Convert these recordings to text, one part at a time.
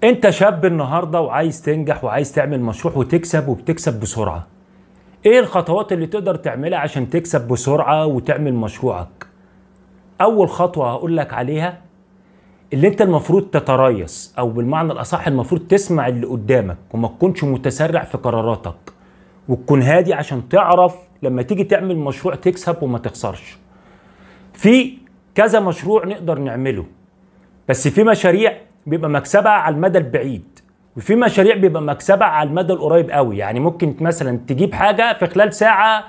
انت شاب النهارده وعايز تنجح وعايز تعمل مشروع وتكسب وبتكسب بسرعه. ايه الخطوات اللي تقدر تعملها عشان تكسب بسرعه وتعمل مشروعك؟ اول خطوه هقول لك عليها اللي انت المفروض تتريث، او بالمعنى الاصح المفروض تسمع اللي قدامك وما تكونش متسرع في قراراتك، وتكون هادي عشان تعرف لما تيجي تعمل مشروع تكسب وما تخسرش. في كذا مشروع نقدر نعمله، بس في مشاريع بيبقى مكسبها على المدى البعيد، وفي مشاريع بيبقى مكسبها على المدى القريب قوي. يعني ممكن مثلا تجيب حاجه في خلال ساعه،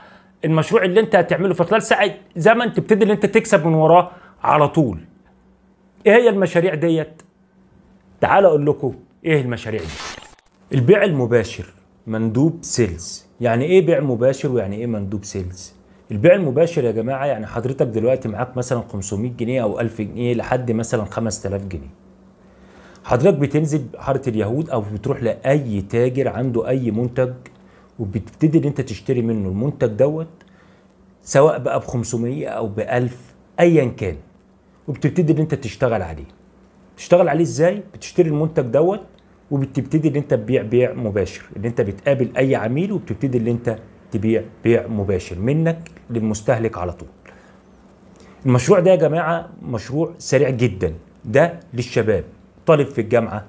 المشروع اللي انت هتعمله في خلال ساعه زمن تبتدي اللي انت تكسب من وراه على طول. ايه هي المشاريع ديت؟ تعال اقول لكم ايه المشاريع دي. البيع المباشر، مندوب سيلز. يعني ايه بيع مباشر ويعني ايه مندوب سيلز؟ البيع المباشر يا جماعه يعني حضرتك دلوقتي معاك مثلا 500 جنيه او 1000 جنيه لحد مثلا 5000 جنيه. حضرتك بتنزل حاره اليهود او بتروح لاي تاجر عنده اي منتج، وبتبتدي ان انت تشتري منه المنتج دوت، سواء بقى ب 500 او ب 1000 ايا كان، وبتبتدي ان انت تشتغل عليه. تشتغل عليه ازاي؟ بتشتري المنتج دوت وبتبتدي ان انت تبيع بيع مباشر، ان انت بتقابل اي عميل وبتبتدي ان انت تبيع بيع مباشر منك للمستهلك على طول. المشروع ده يا جماعه مشروع سريع جدا، ده للشباب، طالب في الجامعه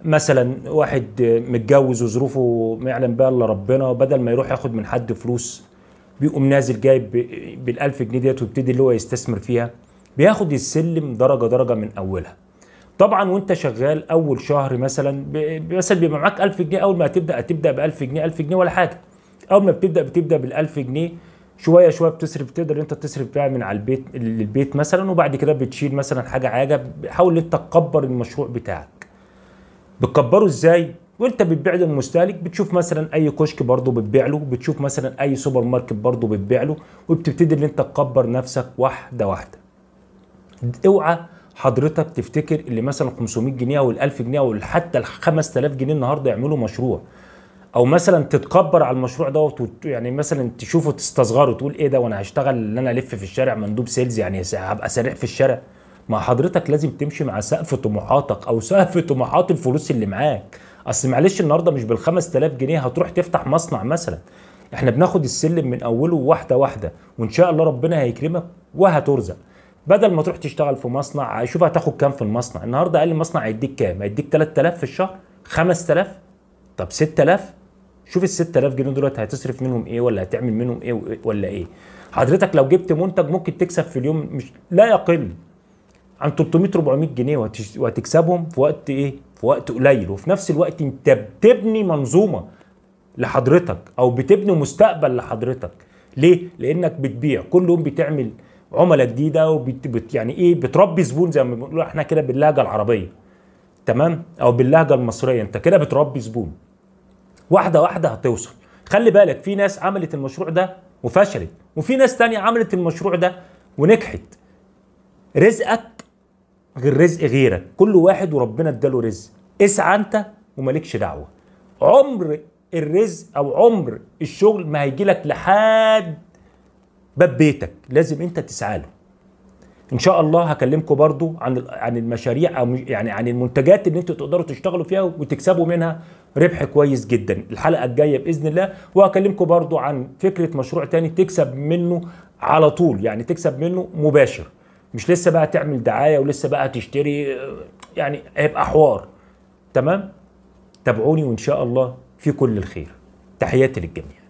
مثلا، واحد متجوز وظروفه ما يعلم بها الا ربنا، بدل ما يروح ياخد من حد فلوس بيقوم نازل جايب بال1000 جنيه ديت ويبتدي اللي هو يستثمر فيها، بياخد السلم درجه درجه من اولها. طبعا وانت شغال اول شهر مثلا بيبقى معاك 1000 جنيه. اول ما هتبدا ب 1000 جنيه، 1000 جنيه ولا حاجه. اول ما بتبدا بال1000 جنيه، شويه شويه بتصرف، تقدر انت تصرف بيها من على البيت للبيت مثلا، وبعد كده بتشيل مثلا حاجه حاول انت تكبر المشروع بتاعك. بتكبره ازاي؟ وانت بتبيع للمستهلك، بتشوف مثلا اي كشك برضه بتبيع له، بتشوف مثلا اي سوبر ماركت برضه بتبيع له، وبتبتدي ان انت تكبر نفسك واحده واحده. اوعى حضرتك تفتكر اللي مثلا 500 جنيه او ال1000 جنيه او حتى ال 5000 جنيه النهارده يعملوا مشروع، او مثلا تتكبر على المشروع دوت، يعني مثلا تشوفه تستصغره تقول ايه ده وانا هشتغل ان انا الف في الشارع مندوب سيلز، يعني هبقى سريع في الشارع. ما حضرتك لازم تمشي مع سقف طموحاتك او سقف طموحات الفلوس اللي معاك. اصل معلش النهارده مش بال 5000 جنيه هتروح تفتح مصنع مثلا. احنا بناخد السلم من اوله واحده واحده، وان شاء الله ربنا هيكرمك وهترزق. بدل ما تروح تشتغل في مصنع، شوف هتاخد كام في المصنع. النهارده اقل مصنع هيديك كام؟ هيديك 3000 في الشهر، 5000، طب 6000. شوف ال 6000 جنيه دولت هتصرف منهم ايه، ولا هتعمل منهم ايه ولا ايه. حضرتك لو جبت منتج ممكن تكسب في اليوم مش لا يقل عن 300 400 جنيه، وهتكسبهم في وقت ايه؟ في وقت قليل. وفي نفس الوقت انت بتبني منظومه لحضرتك او بتبني مستقبل لحضرتك. ليه؟ لانك بتبيع كل يوم، بتعمل عملاء جديده، يعني ايه، بتربي زبون زي ما بنقول احنا كده باللهجه العربيه، تمام، او باللهجه المصريه، انت كده بتربي زبون. واحده واحده هتوصل. خلي بالك في ناس عملت المشروع ده وفشلت، وفي ناس تانية عملت المشروع ده ونجحت. رزقك غير رزق غيرك، كل واحد وربنا اداله رزق. اسعى انت ومالكش دعوه. عمر الرزق او عمر الشغل ما هيجي لك لحد باب بيتك، لازم انت تسعى له. ان شاء الله هكلمكم برضو عن المشاريع، او يعني عن المنتجات اللي انتوا تقدروا تشتغلوا فيها وتكسبوا منها ربح كويس جدا الحلقه الجايه باذن الله. وهكلمكم برضو عن فكره مشروع تاني تكسب منه على طول، يعني تكسب منه مباشر، مش لسه بقى تعمل دعايه ولسه بقى تشتري، يعني هيبقى حوار. تمام، تابعوني وان شاء الله في كل الخير. تحياتي للجميع.